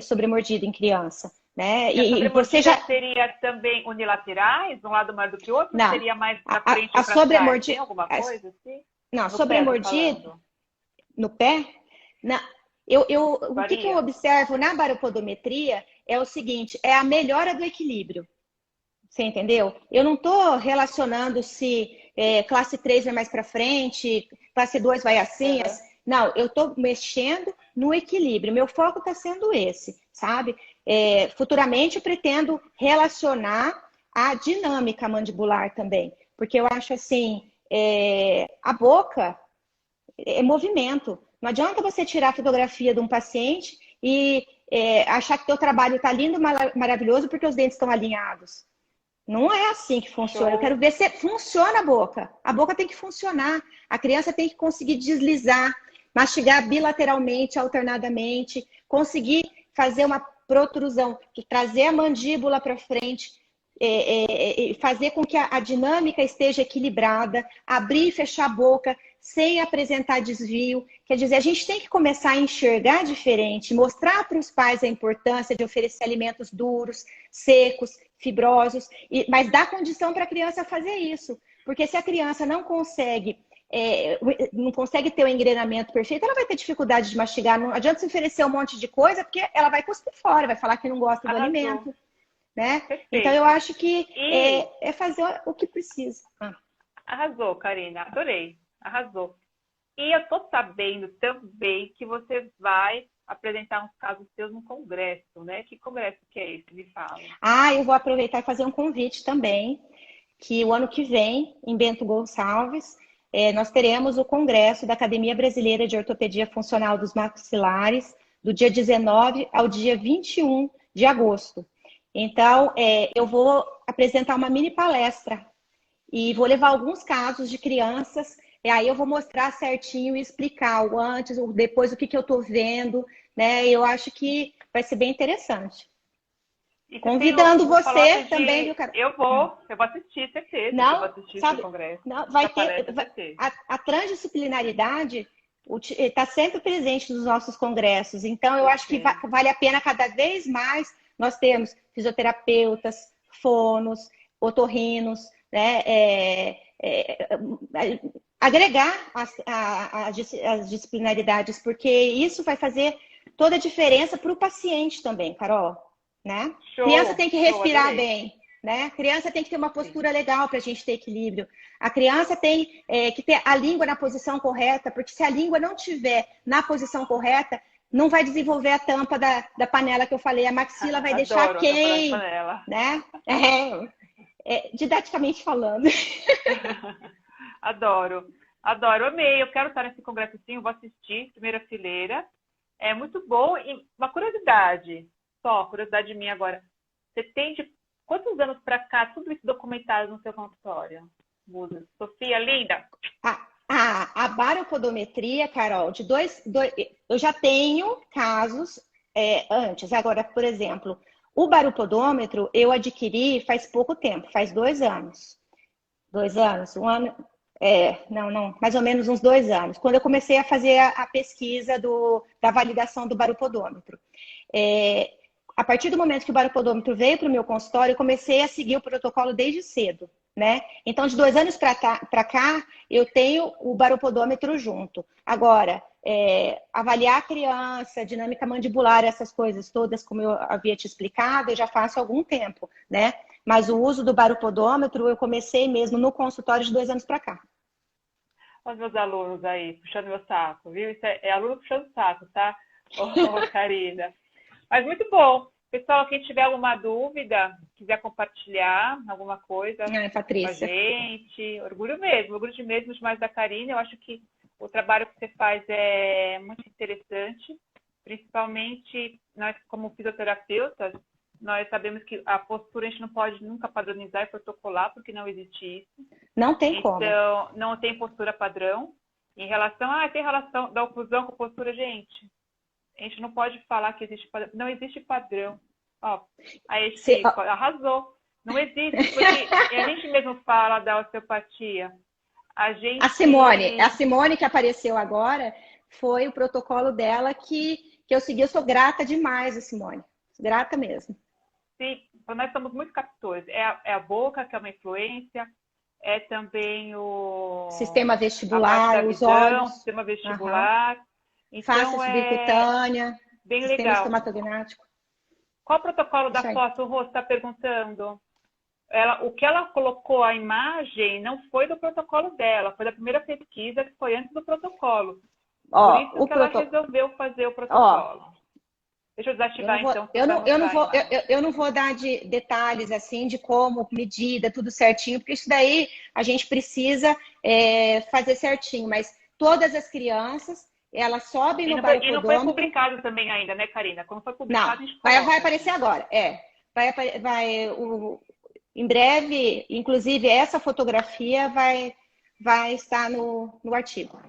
sobremordida em criança. Né? E você já seria também unilaterais, um lado maior do que o outro? Não, seria mais para frente ou para trás? Tem alguma coisa assim? Não, sobremordida no pé? Não. O que eu observo na baropodometria é o seguinte, é a melhora do equilíbrio. Você entendeu? Eu não estou relacionando se classe 3 vai mais para frente, classe 2 vai assim. Uhum. Não, eu estou mexendo no equilíbrio. Meu foco está sendo esse, sabe? Futuramente eu pretendo relacionar a dinâmica mandibular também. Porque eu acho assim, a boca é movimento. Não adianta você tirar a fotografia de um paciente e achar que teu trabalho está lindo, maravilhoso, porque os dentes estão alinhados. Não é assim que funciona. Eu quero ver se funciona a boca. A boca tem que funcionar. A criança tem que conseguir deslizar, mastigar bilateralmente, alternadamente, conseguir fazer uma protrusão, trazer a mandíbula para frente, fazer com que a dinâmica esteja equilibrada, abrir e fechar a boca sem apresentar desvio. Quer dizer, a gente tem que começar a enxergar diferente, mostrar para os pais a importância de oferecer alimentos duros, secos, fibrosos, mas dá condição para a criança fazer isso. Porque se a criança não consegue ter o engrenamento perfeito, ela vai ter dificuldade de mastigar. Não adianta se oferecer um monte de coisa, porque ela vai cuspir fora, vai falar que não gosta do alimento. Né? Então, eu acho que é fazer o que precisa. Arrasou, Karina. Adorei. Arrasou. E eu tô sabendo também que você vai apresentar uns casos seus no congresso, né? Que congresso que é esse? Me fala. Eu vou aproveitar e fazer um convite também, que o ano que vem, em Bento Gonçalves, nós teremos o congresso da Academia Brasileira de Ortopedia Funcional dos Maxilares, do dia 19 ao dia 21 de agosto. Então, eu vou apresentar uma mini palestra e vou levar alguns casos de crianças, e aí eu vou mostrar certinho e explicar o antes, o depois, o que eu estou vendo, né? Eu acho que vai ser bem interessante. Convidando você também, viu, cara? Eu vou assistir, certeza. Não, eu vou assistir esse congresso. Não, vai ter a transdisciplinaridade está sempre presente nos nossos congressos. Então, eu acho que vale a pena cada vez mais nós termos fisioterapeutas, fonos, otorrinos, né? Agregar as disciplinaridades, porque isso vai fazer toda a diferença para o paciente também, Carol. Né? Criança tem que respirar bem, né? Criança tem que ter uma postura legal para a gente ter equilíbrio. A criança tem que ter a língua na posição correta, porque se a língua não tiver na posição correta, não vai desenvolver a tampa da panela que eu falei. A maxila vai deixar quem, né? Didaticamente falando. Adoro, amei. Eu quero estar nesse congresso sim, eu vou assistir, primeira fileira. É muito bom. E uma curiosidade, só curiosidade minha agora. Você tem de quantos anos para cá tudo isso documentado no seu consultório? Musa. Sofia, linda. A baropodometria, Carol, eu já tenho casos antes. Agora, por exemplo, o baropodômetro eu adquiri faz pouco tempo, faz 2 anos. 2 anos, um ano. Não, mais ou menos uns 2 anos, quando eu comecei a fazer a pesquisa da validação do baropodômetro. A partir do momento que o baropodômetro veio para o meu consultório, eu comecei a seguir o protocolo desde cedo, né? Então, de 2 anos para cá, eu tenho o baropodômetro junto. Agora, avaliar a criança, dinâmica mandibular, essas coisas todas, como eu havia te explicado, eu já faço há algum tempo, né? Mas o uso do baropodômetro eu comecei mesmo no consultório de 2 anos para cá. Olha os meus alunos aí, puxando meu saco, viu? Isso é aluno puxando saco, tá? Karina. Mas muito bom. Pessoal, quem tiver alguma dúvida, quiser compartilhar alguma coisa Patrícia, com a gente, orgulho mesmo demais da Karina. Eu acho que o trabalho que você faz é muito interessante, principalmente nós como fisioterapeutas, nós sabemos que a postura a gente não pode nunca padronizar e protocolar, porque não existe isso. Não tem como. Então, não tem postura padrão. Em relação, tem relação da oclusão com postura, gente. A gente não pode falar que existe padrão. Não existe padrão. Aí Chico arrasou. Não existe, porque a gente mesmo fala da osteopatia. A Simone que apareceu agora, foi o protocolo dela que eu segui. Eu sou grata demais a Simone. Grata mesmo. Sim, nós somos muito captores. É a boca, que é uma influência, é também o sistema vestibular, os olhos, sistema vestibular. Então, face subcutânea, bem sistema legal. estomatognático. Qual o protocolo da foto, o Rô, está perguntando? O que ela colocou a imagem não foi do protocolo dela, foi da primeira pesquisa que foi antes do protocolo. Por isso que ela resolveu fazer o protocolo. Deixa eu desativar, então. Eu não vou dar detalhes assim de como, medida, tudo certinho, porque isso daí a gente precisa fazer certinho. Mas todas as crianças, elas sobem no baropodômetro. E não foi publicado também ainda, né, Karina? Quando foi publicado, a gente vai aparecer agora. Em breve, inclusive, essa fotografia vai estar no artigo.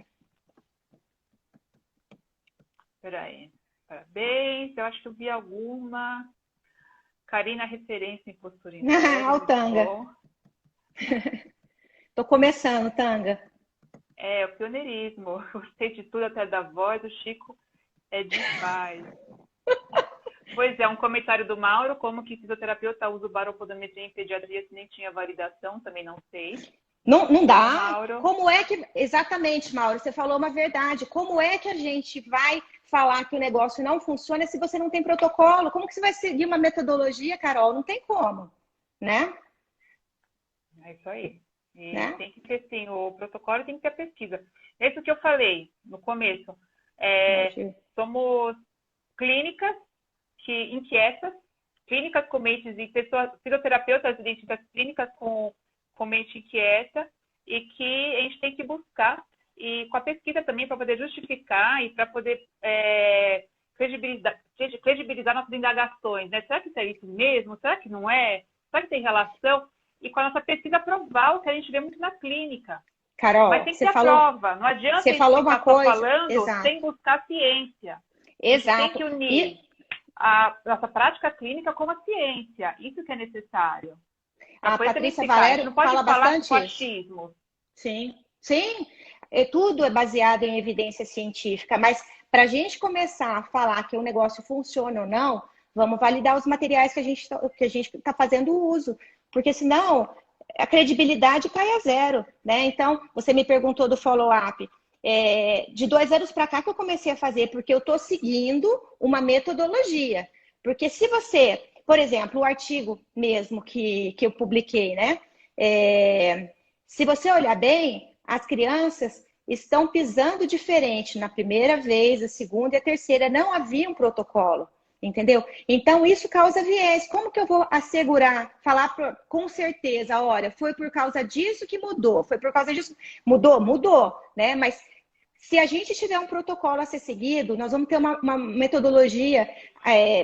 Peraí. Parabéns. Eu acho que eu vi alguma. Karina, referência em postura interna. Olha o Tanga. Tô começando, Tanga. O pioneirismo. Gostei de tudo, até da voz. O Chico é demais. Pois é, um comentário do Mauro. Como que fisioterapeuta usa o baropodometria em pediatria se nem tinha validação? Também não sei. Não dá. Mauro. Como é que... Exatamente, Mauro. Você falou uma verdade. Como é que a gente vai falar que o negócio não funciona se você não tem protocolo? Como que você vai seguir uma metodologia, Carol? Não tem como, né? É isso aí. E tem que ter, sim, o protocolo tem que ter a pesquisa. É isso que eu falei no começo. Somos clínicas inquietas, clínicas com mentes e pessoas, fisioterapeutas e dentistas clínicas com mente inquieta, e que a gente tem que buscar, e com a pesquisa também, para poder justificar e para poder credibilizar nossas indagações, né? Será que isso é isso mesmo? Será que não é? Será que tem relação? E com a nossa pesquisa provar o que a gente vê muito na clínica. Carol, mas tem que ter a prova. Não adianta você falou uma coisa falando sem buscar ciência. Exato. Tem que unir a nossa prática clínica com a ciência. Isso que é necessário. A Patrícia Valério não pode fala falar bastante com achismo. Sim. Tudo é baseado em evidência científica, mas para a gente começar a falar que o negócio funciona ou não, vamos validar os materiais que a gente está fazendo uso, porque senão a credibilidade cai a zero, né? Então, você me perguntou do follow-up. De 2 anos para cá que eu comecei a fazer, porque eu estou seguindo uma metodologia. Porque se você, por exemplo, o artigo mesmo que eu publiquei, né? Se você olhar bem, as crianças estão pisando diferente na primeira vez, a segunda e a terceira. Não havia um protocolo, entendeu? Então, isso causa viés. Como que eu vou assegurar, falar com certeza, olha, foi por causa disso que mudou, foi por causa disso. Mudou, né? Mas Se a gente tiver um protocolo a ser seguido, nós vamos ter uma metodologia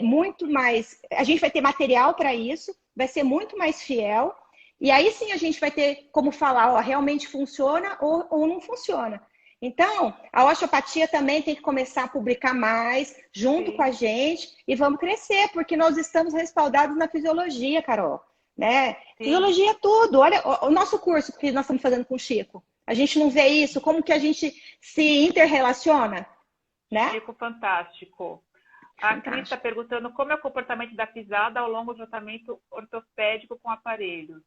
muito mais... A gente vai ter material para isso, vai ser muito mais fiel, e aí sim a gente vai ter como falar, ó, realmente funciona ou não funciona. Então, a osteopatia também tem que começar a publicar mais, junto com a gente, e vamos crescer, porque nós estamos respaldados na fisiologia, Carol. Né? Fisiologia é tudo. Olha o nosso curso que nós estamos fazendo com o Chico. A gente não vê isso, como que a gente se interrelaciona, né? Chico, fantástico. A Cris está perguntando como é o comportamento da pisada ao longo do tratamento ortopédico com aparelhos.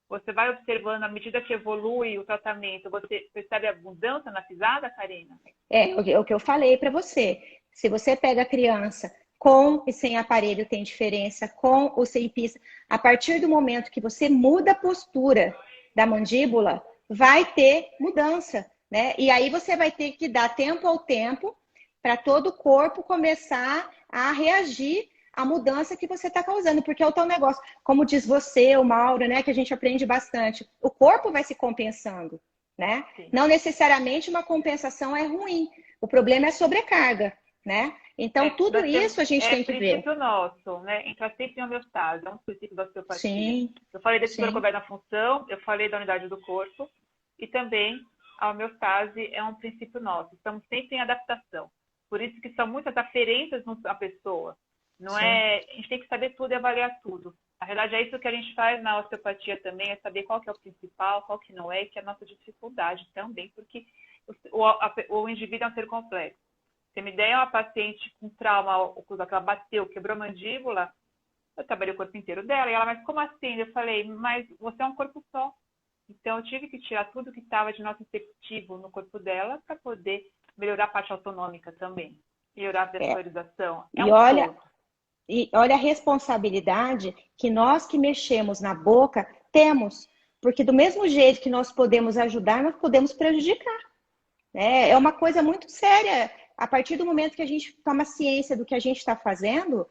Você vai observando, à medida que evolui o tratamento, você percebe a mudança na pisada, Karina? É o que eu falei para você. Se você pega a criança com e sem aparelho, tem diferença, com ou sem pista. A partir do momento que você muda a postura da mandíbula, vai ter mudança, né? E aí você vai ter que dar tempo ao tempo para todo o corpo começar a reagir à mudança que você está causando, porque é o tal negócio, como diz você, o Mauro, né, que a gente aprende bastante, o corpo vai se compensando, né? Sim. Não necessariamente uma compensação é ruim, o problema é a sobrecarga, né? Então, tudo isso a gente tem que ver. É princípio nosso, né? Entra sempre em homeostase, é um princípio da osteopatia. Sim. Eu falei desse corpo na função, eu falei da unidade do corpo, e também a homeostase é um princípio nosso. Estamos sempre em adaptação. Por isso que são muitas aferências na pessoa. Não é, a gente tem que saber tudo e avaliar tudo. Na verdade, é isso que a gente faz na osteopatia também, é saber qual que é o principal, qual que não é, e que é a nossa dificuldade também, porque o indivíduo é um ser complexo. Você me der uma paciente com trauma, que ela bateu, quebrou a mandíbula, eu trabalhei o corpo inteiro dela, e ela, mas como assim? Eu falei, mas você é um corpo só. Então, eu tive que tirar tudo que estava de nosso infectivo no corpo dela para poder melhorar a parte autonômica também, melhorar a vessorização. E olha a responsabilidade que nós que mexemos na boca temos, porque do mesmo jeito que nós podemos ajudar, nós podemos prejudicar. Né? É uma coisa muito séria. A partir do momento que a gente toma ciência do que a gente está fazendo,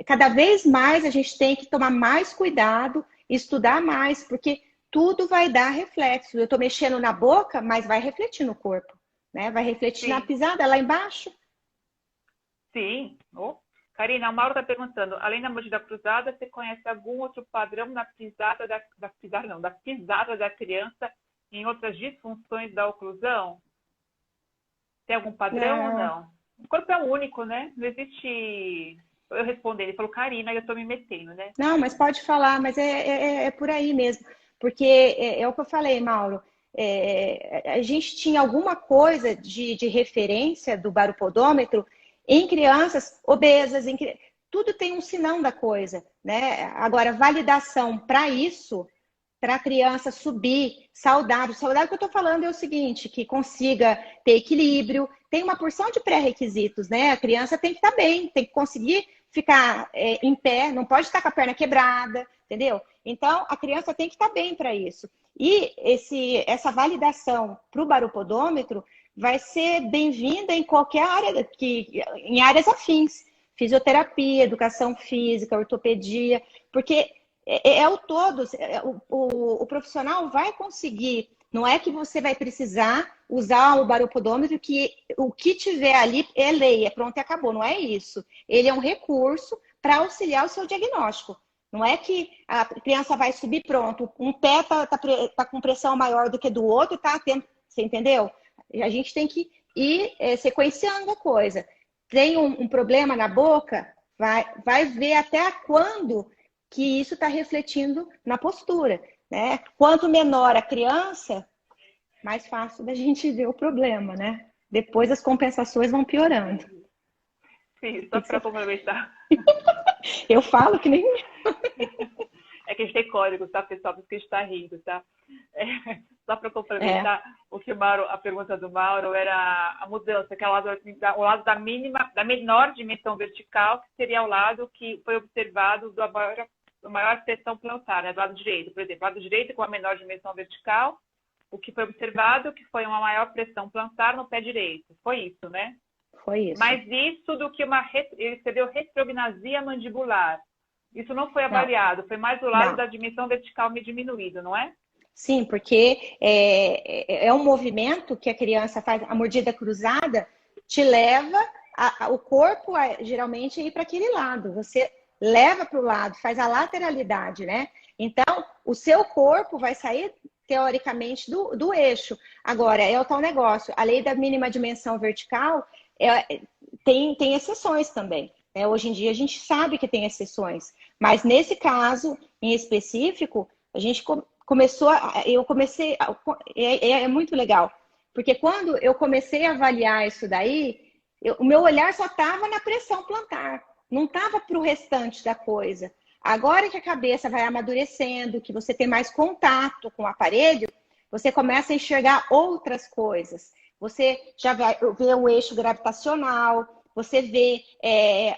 cada vez mais a gente tem que tomar mais cuidado, estudar mais, porque tudo vai dar reflexo. Eu estou mexendo na boca, mas vai refletir no corpo, né? Vai refletir na pisada lá embaixo. Sim. Karina, o Mauro está perguntando, além da mordida cruzada, você conhece algum outro padrão na pisada da pisada da criança em outras disfunções da oclusão? Tem algum padrão ou não? O corpo é único, né? Não existe... Eu respondi, ele falou, Karina, eu estou me metendo, né? Não, mas pode falar, mas é por aí mesmo. Porque é o que eu falei, Mauro. A gente tinha alguma coisa de referência do baropodômetro em crianças obesas. Tudo tem um sinão da coisa, né? Agora, validação para isso... para a criança subir saudável. Saudável que eu estou falando é o seguinte, que consiga ter equilíbrio, tem uma porção de pré-requisitos, né? A criança tem que estar bem, tem que conseguir ficar em pé, não pode estar com a perna quebrada, entendeu? Então, a criança tem que estar bem para isso. E essa validação para o baropodômetro vai ser bem-vinda em qualquer área, em áreas afins. Fisioterapia, educação física, ortopedia, porque... É o todo, o profissional vai conseguir, não é que você vai precisar usar o baropodômetro, que o que tiver ali é lei, é pronto e acabou, não é isso. Ele é um recurso para auxiliar o seu diagnóstico. Não é que a criança vai subir pronto, um pé tá com pressão maior do que do outro, você entendeu? A gente tem que ir sequenciando a coisa. Tem um problema na boca, vai ver até quando que isso está refletindo na postura, né? Quanto menor a criança, mais fácil da gente ver o problema, né? Depois as compensações vão piorando. Sim, só para complementar. Eu falo que nem... É que a gente tem código, tá, pessoal? Por isso que a gente está rindo, tá? Só para complementar, o que a pergunta do Mauro era a mudança, que é o lado da menor dimensão vertical, que seria o lado que foi observado da maior pressão plantar, né? Do lado direito, por exemplo, lado direito com a menor dimensão vertical, o que foi observado que foi uma maior pressão plantar no pé direito. Foi isso, né? Foi isso. Mas isso do que ele escreveu retrognasia mandibular. Isso não foi avaliado, foi mais o lado da dimensão vertical me diminuído, não é? Sim, porque é um movimento que a criança faz, a mordida cruzada te leva, o corpo geralmente ir para aquele lado, você leva para o lado, faz a lateralidade, né? Então, o seu corpo vai sair, teoricamente, do eixo. Agora, é o tal negócio, a lei da mínima dimensão vertical tem exceções também. Né? Hoje em dia a gente sabe que tem exceções, mas nesse caso, em específico, a gente é muito legal, porque quando eu comecei a avaliar isso daí, o meu olhar só estava na pressão plantar, não estava para o restante da coisa. Agora que a cabeça vai amadurecendo, que você tem mais contato com o aparelho, você começa a enxergar outras coisas. Você já vai ver o eixo gravitacional, você vê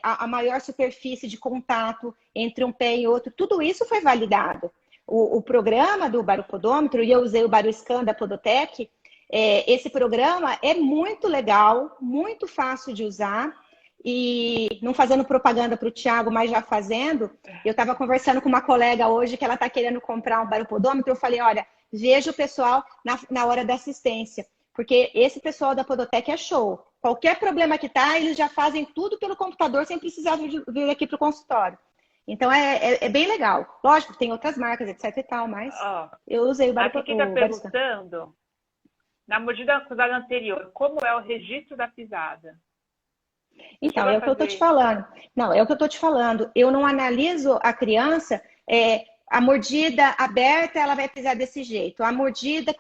a maior superfície de contato entre um pé e outro. Tudo isso foi validado. O programa do baropodômetro, e eu usei o Baroscan da Podotec, esse programa é muito legal, muito fácil de usar, e não fazendo propaganda para o Thiago, mas já fazendo, eu estava conversando com uma colega hoje que ela está querendo comprar um baropodômetro, eu falei, olha, veja o pessoal na hora da assistência, porque esse pessoal da Podotec é show. Qualquer problema que tá, eles já fazem tudo pelo computador sem precisar vir aqui para o consultório. Então, é bem legal. Lógico, tem outras marcas, etc e tal, mas eu usei o Aqui quem está perguntando, na mordida cruzada anterior, como é o registro da pisada? Então, é o que eu estou te falando. Não, é o que eu estou te falando. Eu não analiso a criança, a mordida aberta, ela vai pisar desse jeito. A mordida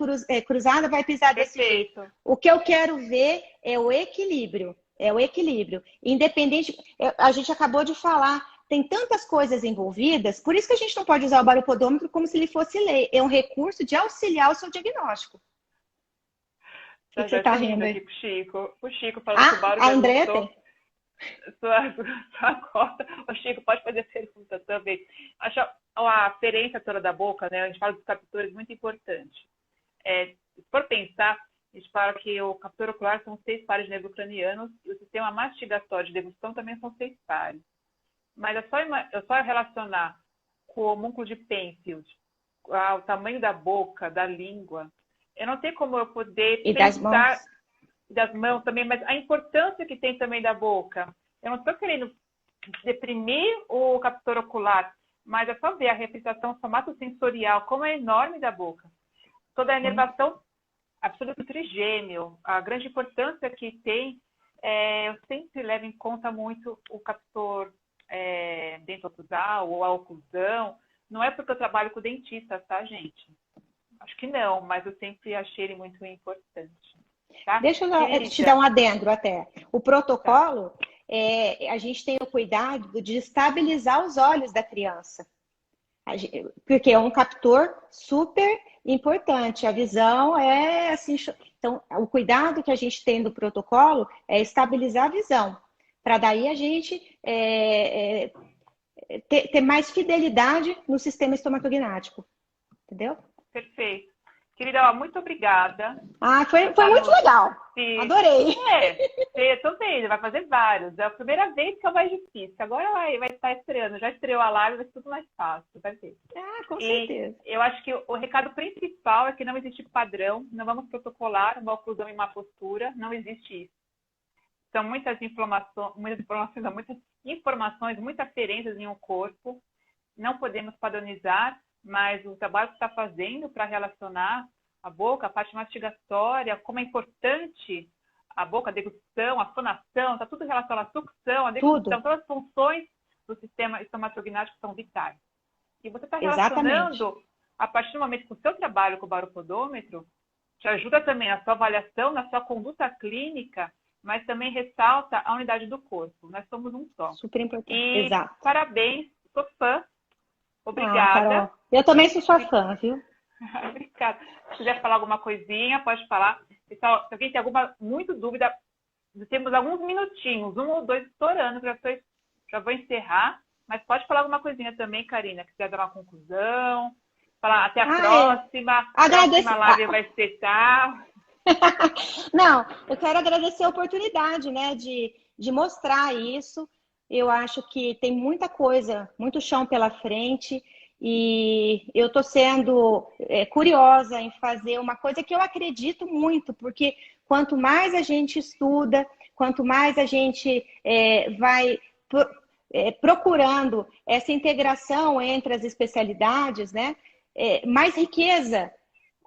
cruzada vai pisar desse jeito. O que eu quero ver é o equilíbrio. É o equilíbrio. Independente, a gente acabou de falar, tem tantas coisas envolvidas, por isso que a gente não pode usar o baropodômetro como se ele fosse lei. É um recurso de auxiliar o seu diagnóstico. O que você está rindo aqui pro Chico. O Chico falando que o Bauro a Andréia tem. Sua cota. O Chico, pode fazer pergunta também. Acho a aferência toda da boca, né? A gente fala dos captores muito importante. Se for pensar, a gente fala que o captor ocular são 6 pares de nervos cranianos e o sistema mastigatório de degustão também são 6 pares. Mas é só relacionar com o homúnculo de Penfield, o tamanho da boca, da língua. Eu não tenho como eu poder pensar das mãos também, mas a importância que tem também da boca. Eu não estou querendo deprimir o captor ocular, mas é só ver a representação somatosensorial, como é enorme da boca. Toda a inervação absoluta do trigêmeo, a grande importância que tem, eu sempre levo em conta muito o captor dento-oclusal ou a oclusão. Não é porque eu trabalho com dentista, tá, gente? Acho que não, mas eu sempre achei ele muito importante. Tá? Deixa eu te dar um adendo até. O protocolo, a gente tem o cuidado de estabilizar os olhos da criança. Porque é um captor super importante. A visão é assim. Então, o cuidado que a gente tem do protocolo é estabilizar a visão. Para daí a gente ter mais fidelidade no sistema estomatognático. Entendeu? Perfeito. Querida, muito obrigada. Foi muito legal. Adorei. Eu tô vendo, vai fazer vários. É a primeira vez que é o mais difícil. Agora vai estar estreando. Já estreou a live, vai ser tudo mais fácil. Vai ver. Com certeza. Eu acho que o recado principal é que não existe padrão. Não vamos protocolar uma oclusão em má postura. Não existe isso. São muitas informações, muitas referências em um corpo. Não podemos padronizar, mas o trabalho que está fazendo para relacionar a boca, a parte mastigatória, como é importante a boca, a degustação, a fonação, está tudo relacionado à sucção, a degustação, todas as funções do sistema estomatognático são vitais. E você está relacionando, a partir do momento com o seu trabalho com o baropodômetro, te ajuda também na sua avaliação, na sua conduta clínica, mas também ressalta a unidade do corpo. Nós somos um só. Super importante. Exato. Parabéns, sou fã. Obrigada. Eu também sou sua fã, viu? Obrigada. Se quiser falar alguma coisinha, pode falar. Pessoal, se alguém tem muita dúvida, temos alguns minutinhos, 1 ou 2 estourando, já vou encerrar. Mas pode falar alguma coisinha também, Karina, que quiser dar uma conclusão. Falar até a próxima. Agradeço. A próxima live vai ser tal. Não, eu quero agradecer a oportunidade, né, de mostrar isso. Eu acho que tem muita coisa, muito chão pela frente E eu estou sendo curiosa em fazer uma coisa que eu acredito muito, porque quanto mais a gente estuda, quanto mais a gente vai procurando essa integração entre as especialidades, né, mais riqueza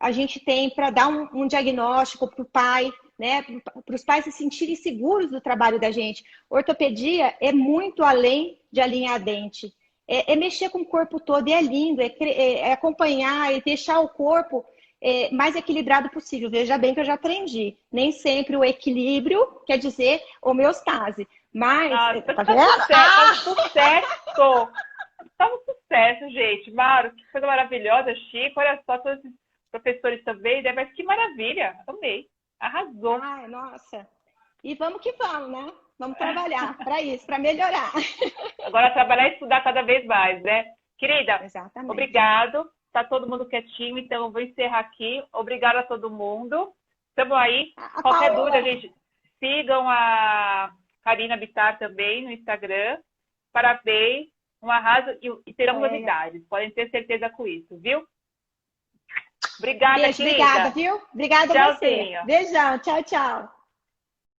a gente tem para dar um diagnóstico para o pai, né, para os pais se sentirem seguros do trabalho da gente. Ortopedia é muito além de alinhar dente. É mexer com o corpo todo, e é lindo, é acompanhar e deixar o corpo mais equilibrado possível. Veja bem que eu já aprendi. Nem sempre o equilíbrio quer dizer homeostase. Mas, tá vendo? Tá um sucesso! Tá um sucesso, gente. Maro, que coisa maravilhosa, Chico. Olha só, todos os professores também, né? Mas que maravilha! Amei. Arrasou. Ai, nossa. E vamos que vamos, né? Vamos trabalhar para isso, para melhorar. Agora trabalhar e estudar cada vez mais, né? Querida, Exatamente. Obrigado. Tá todo mundo quietinho, então eu vou encerrar aqui. Obrigada a todo mundo. Estamos aí. Qualquer dúvida, gente, sigam a Karina Bittar também no Instagram. Parabéns, um arraso e terão novidades. Podem ter certeza com isso, viu? Obrigada, Beijo, querida. obrigada, viu? Obrigada a você. Tchauzinho. Beijão, tchau, tchau.